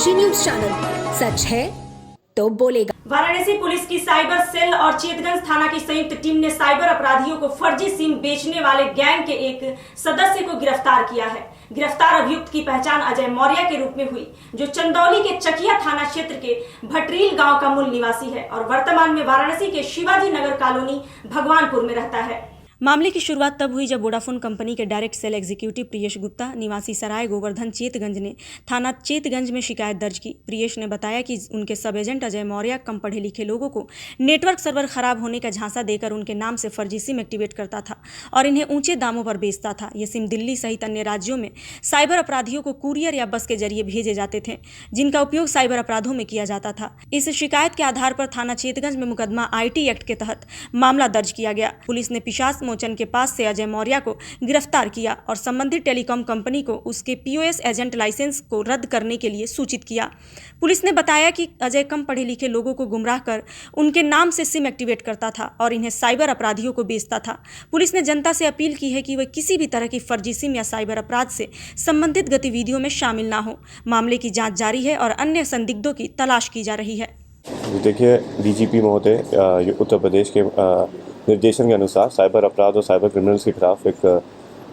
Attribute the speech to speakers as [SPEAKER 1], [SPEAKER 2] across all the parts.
[SPEAKER 1] Kashi news channel, सच है तो बोलेगा।
[SPEAKER 2] वाराणसी पुलिस की साइबर सेल और चेतगंज थाना की संयुक्त टीम ने साइबर अपराधियों को फर्जी सिम बेचने वाले गैंग के एक सदस्य को गिरफ्तार किया है। गिरफ्तार अभियुक्त की पहचान अजय मौर्य के रूप में हुई, जो चंदौली के चकिया थाना क्षेत्र के भटरील गांव का मूल निवासी है और वर्तमान में वाराणसी के शिवाजी नगर कॉलोनी भगवानपुर में रहता है। मामले की शुरुआत तब हुई जब वोडाफोन कंपनी के direct sale executive Priyesh Gupta निवासी सराय गोवर्धन चेतगंज ने थाना चेतगंज में शिकायत दर्ज की। प्रियेश ने बताया कि उनके सब एजेंट अजय मौर्य कम पढ़े लिखे लोगों को नेटवर्क सर्वर खराब होने का झांसा देकर उनके नाम से फर्जी सिम एक्टिवेट करता था और इन्हें ऊंचे दामों पर बेचता था। ये सिम दिल्ली सहित अन्य राज्यों में साइबर अपराधियों को कुरियर या बस के जरिए भेजे जाते थे, जिनका उपयोग साइबर अपराधों में किया जाता था। इस शिकायत के आधार पर थाना चेतगंज में मुकदमा IT एक्ट के तहत मामला दर्ज किया गया। पुलिस ने पिशाच मोचन के पास से अजय मौर्य को गिरफ्तार किया और संबंधित टेलीकॉम कंपनी को उसके POS एजेंट लाइसेंस को रद्द करने के लिए सूचित किया। पुलिस ने बताया कि अजय कम पढ़े लिखे लोगों को गुमराह कर उनके नाम से सिम एक्टिवेट करता था और इन्हें साइबर अपराधियों को बेचता था। पुलिस ने जनता से अपील की है कि वे किसी भी तरह की फर्जी सिम या साइबर अपराध से संबंधित गतिविधियों में शामिल ना हो। मामले की जाँच जारी है और अन्य संदिग्धों की तलाश की जा रही है।
[SPEAKER 3] देखिए, DGP महोदय उत्तर प्रदेश के निर्देशन के अनुसार साइबर अपराध और साइबर क्रिमिनल्स के खिलाफ एक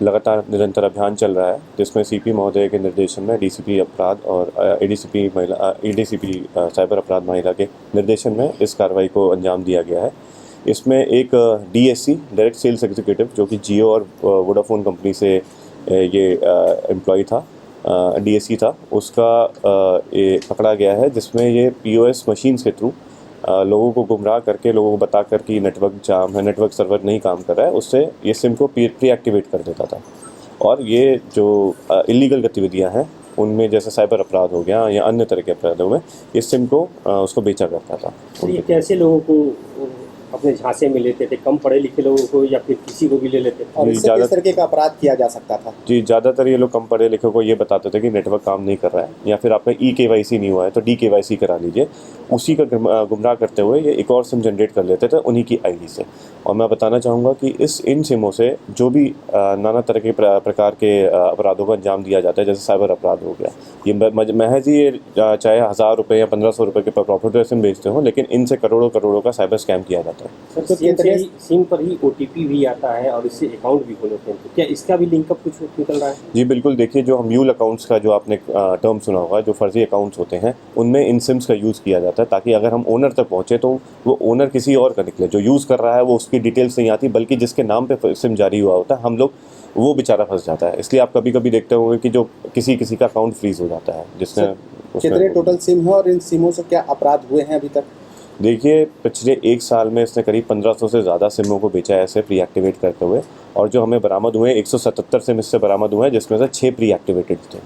[SPEAKER 3] लगातार निरंतर अभियान चल रहा है, जिसमें CP महोदय के निर्देशन में DCP अपराध और ADCP साइबर अपराध महिला के निर्देशन में इस कार्रवाई को अंजाम दिया गया है। इसमें एक DSC डायरेक्ट सेल्स एग्जीक्यूटिव जो कि जियो और वोडाफोन कंपनी से ये एम्प्लॉय था, DSC था, उसका ये पकड़ा गया है, जिसमें ये POS मशीन्स के थ्रू लोगों को गुमराह करके, लोगों को बता कर कि नेटवर्क जाम है, नेटवर्क सर्वर नहीं काम कर रहा है, उससे ये सिम को प्री एक्टिवेट कर देता था। और ये जो इलीगल गतिविधियां हैं उनमें जैसे साइबर अपराध हो गया या अन्य तरह के अपराधों में इस सिम को उसको बेचा करता था।
[SPEAKER 4] तो ये कैसे लोगों को अपने झांसे में लेते थे? कम पढ़े लिखे लोगों को या फिर किसी को भी ले लेते थे?
[SPEAKER 5] और इससे किस तरीके का अपराध किया जा सकता था?
[SPEAKER 3] जी, ज़्यादातर ये लोग कम पढ़े लिखे को ये बताते थे कि नेटवर्क काम नहीं कर रहा है या फिर आपका EKYC नहीं हुआ है तो DKYC करा लीजिए। उसी का गुमराह करते हुए ये एक और सिम जनरेट कर लेते थे उन्हीं की ID से। और मैं बताना चाहूँगा कि इन सिमों से जो भी नाना तरह के प्रकार के अपराधों को अंजाम दिया जाता है, जैसे साइबर अपराध हो गया, ये महज ही चाहे 1000 रुपये या 1500 रुपये के प्रॉफिट सिम बेचते हो, लेकिन इनसे करोड़ों का साइबर स्कैम किया जाता है।
[SPEAKER 4] सर, सिम पर ही OTP भी आता है और इससे अकाउंट भी खोलते हैं, तो क्या इसका भी लिंकअप कुछ निकल रहा है?
[SPEAKER 3] जी बिल्कुल, देखिए, जो हम म्यूल अकाउंट्स का जो आपने टर्म सुना होगा, जो फर्जी अकाउंट्स होते हैं उनमें इन सिम्स का यूज़ किया जाता है, ताकि अगर हम ओनर तक पहुँचे तो वो ओनर किसी और का निकले। जो यूज़ कर रहा है वो उसकी डिटेल्स नहीं आती, बल्कि जिसके नाम पे सिम जारी हुआ होता है हम लोग, वो बेचारा फंस जाता है। इसलिए आप कभी कभी देखते होंगे कि जो किसी का अकाउंट फ्रीज हो जाता है, जिसमें
[SPEAKER 5] कितने टोटल सिम है और इन सिमों से क्या अपराध हुए हैं अभी तक?
[SPEAKER 3] देखिए, पिछले 1 साल में इसने करीब 1500 से ज़्यादा सिमों को बेचा है ऐसे प्री एक्टिवेट करते हुए, और जो हमें बरामद हुए 177 सिम इससे बरामद हुए हैं, जिसमें से 6 प्री एक्टिवेटेड थे।